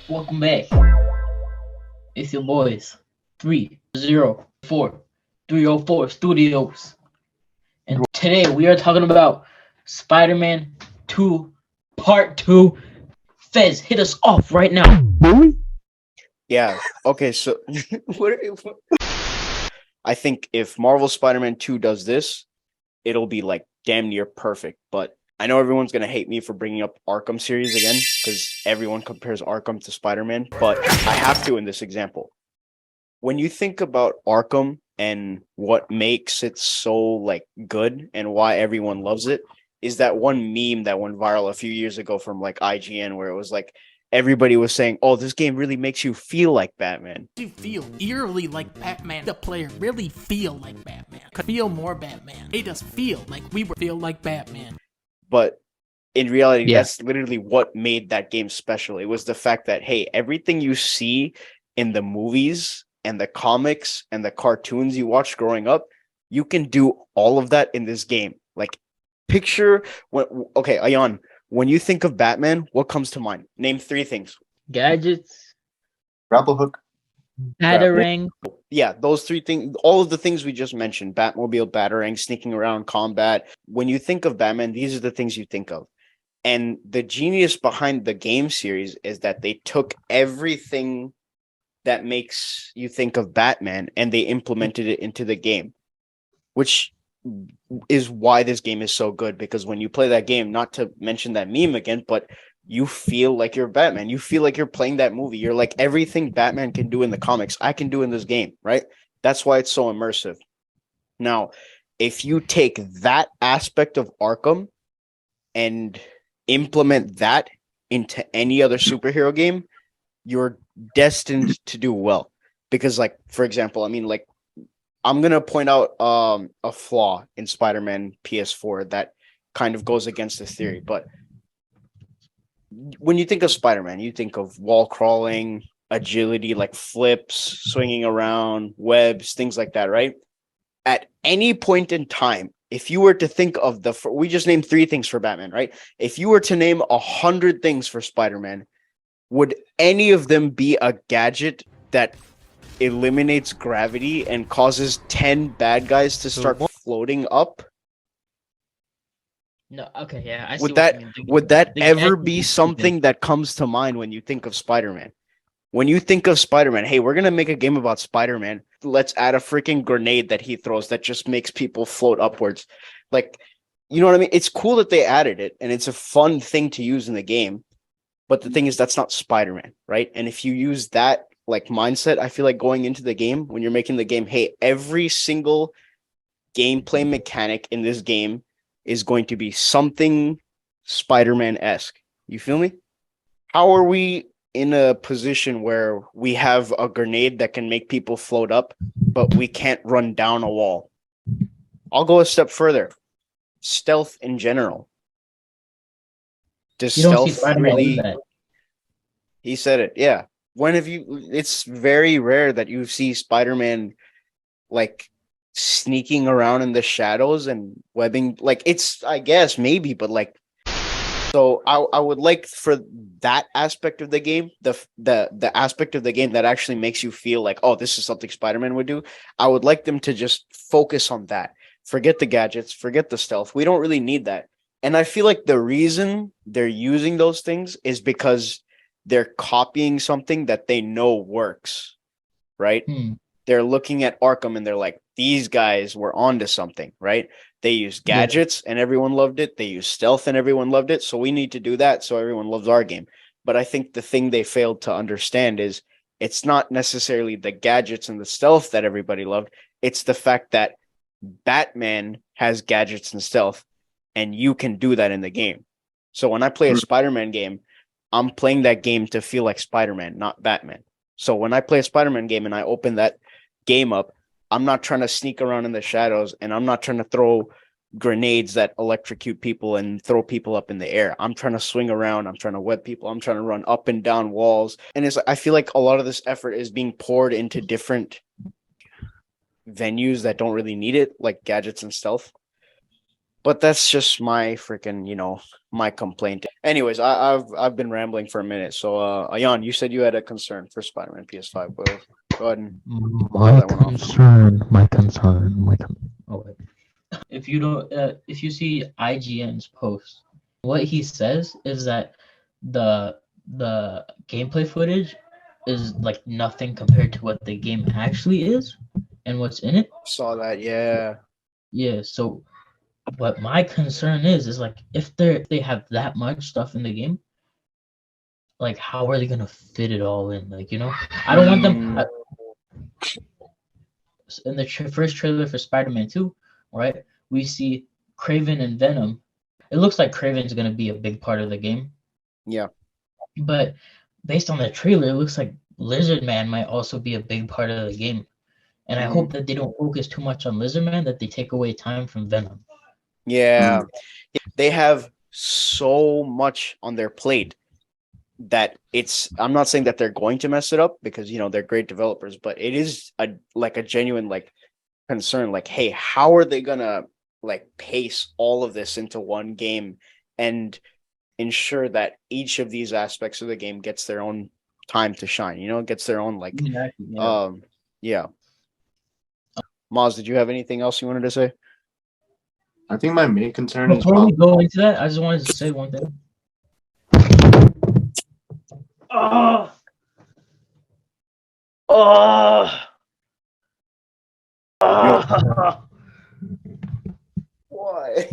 Welcome back. It's your boys, 304 Studios. And today we are talking about Spider-Man 2 Part 2. Faiz, hit us off right now. Yeah. Okay. So, I think if Marvel Spider-Man 2 does this, it'll be like damn near perfect. But I know everyone's gonna hate me for bringing up Arkham series again because everyone compares Arkham to Spider-Man. But I have to in this example. When you think about Arkham and what makes it so like good and why everyone loves it, is that one meme that went viral a few years ago from like IGN where it was like everybody was saying, "Oh, this game really makes you feel like Batman." You feel eerily like Batman. The player really feel like Batman. Could feel more Batman. It does feel like we were feel like Batman. But in reality, Yeah. that's literally what made that game special. It was the fact that, hey, everything you see in the movies and the comics and the cartoons you watched growing up, you can do all of that in this game. Like, picture okay, Ayaan, when you think of Batman, what comes to mind? Name 3 things. Gadgets, Grapple hook. batarang. Yeah, those 3 things, all of the things we just mentioned: Batmobile, Batarang, sneaking around, combat. When you think of Batman, these are the things you think of. And the genius behind the game series is that they took everything that makes you think of Batman and they implemented it into the game, which is why this game is so good. Because when you play that game, not to mention that meme again, but you feel like you're Batman. You feel like you're playing that movie. You're like, everything Batman can do in the comics, I can do in this game, right? That's why it's so immersive. Now, if you take that aspect of Arkham and implement that into any other superhero game, you're destined to do well. Because, like, for example, I mean, like, I'm gonna point out a flaw in Spider-Man PS4 that kind of goes against this theory. But when you think of Spider-Man, you think of wall crawling, agility, like flips, swinging around, webs, things like that, right? At any point in time, if you were to think of we just named 3 things for Batman, right? If you were to name 100 things for Spider-Man, would any of them be a gadget that eliminates gravity and causes 10 bad guys to start floating up? No, okay, yeah. I see Would what that you mean. would that The ever gadget be is something that comes to mind when you think of Spider-Man? When you think of Spider-Man, hey, we're gonna make a game about Spider-Man. Let's add a freaking grenade that he throws that just makes people float upwards. Like, you know what I mean? It's cool that they added it, and it's a fun thing to use in the game. But the thing is, that's not Spider-Man, right? And if you use that like mindset, I feel like going into the game, when you're making the game, hey, every single gameplay mechanic in this game is going to be something Spider-Man-esque. You feel me? How are we in a position where we have a grenade that can make people float up, but we can't run down a wall? I'll go a step further. Stealth in general. Does You don't see stealth Spider-Man really... do that. He said it, yeah. When have you... It's very rare that you see Spider-Man like sneaking around in the shadows and webbing. Like, it's, I guess, maybe, but like... So I would like for that aspect of the game, the aspect of the game that actually makes you feel like, oh, this is something Spider-Man would do. I would like them to just focus on that. Forget the gadgets, forget the stealth. We don't really need that. And I feel like the reason they're using those things is because they're copying something that they know works, right? They're looking at Arkham and they're like, these guys were onto something, right? They used gadgets and everyone loved it. They used stealth and everyone loved it. So we need to do that so everyone loves our game. But I think the thing they failed to understand is it's not necessarily the gadgets and the stealth that everybody loved. It's the fact that Batman has gadgets and stealth, and you can do that in the game. So when I play a Spider-Man game, I'm playing that game to feel like Spider-Man, not Batman. So when I play a Spider-Man game and I open that game up, I'm not trying to sneak around in the shadows, and I'm not trying to throw grenades that electrocute people and throw people up in the air. I'm trying to swing around. I'm trying to web people. I'm trying to run up and down walls. And I feel like a lot of this effort is being poured into different venues that don't really need it, like gadgets and stealth. But that's just my freaking, my complaint. Anyways, I've been rambling for a minute. So, Ayaan, you said you had a concern for Spider-Man PS5. Well, go ahead and My that one off. concern. Oh, wait. If you don't, if you see IGN's post, what he says is that the gameplay footage is like nothing compared to what the game actually is and what's in it. Saw that, yeah. Yeah, so what my concern is like if they have that much stuff in the game, like how are they gonna fit it all in? Like, I don't want them. In the first trailer for Spider-Man 2, right? We see Kraven and Venom. It looks like Kraven's gonna be a big part of the game. Yeah. But based on the trailer, it looks like Lizard Man might also be a big part of the game. And I hope that they don't focus too much on Lizard Man, that they take away time from Venom. Yeah. They have so much on their plate that I'm not saying that they're going to mess it up because they're great developers, but it is a genuine concern. Like, hey, how are they gonna pace all of this into one game and ensure that each of these aspects of the game gets their own time to shine, gets their own yeah. Mazz, did you have anything else you wanted to say? I think my main concern is Before we go into that, I just wanted to say one thing. Oh, Why?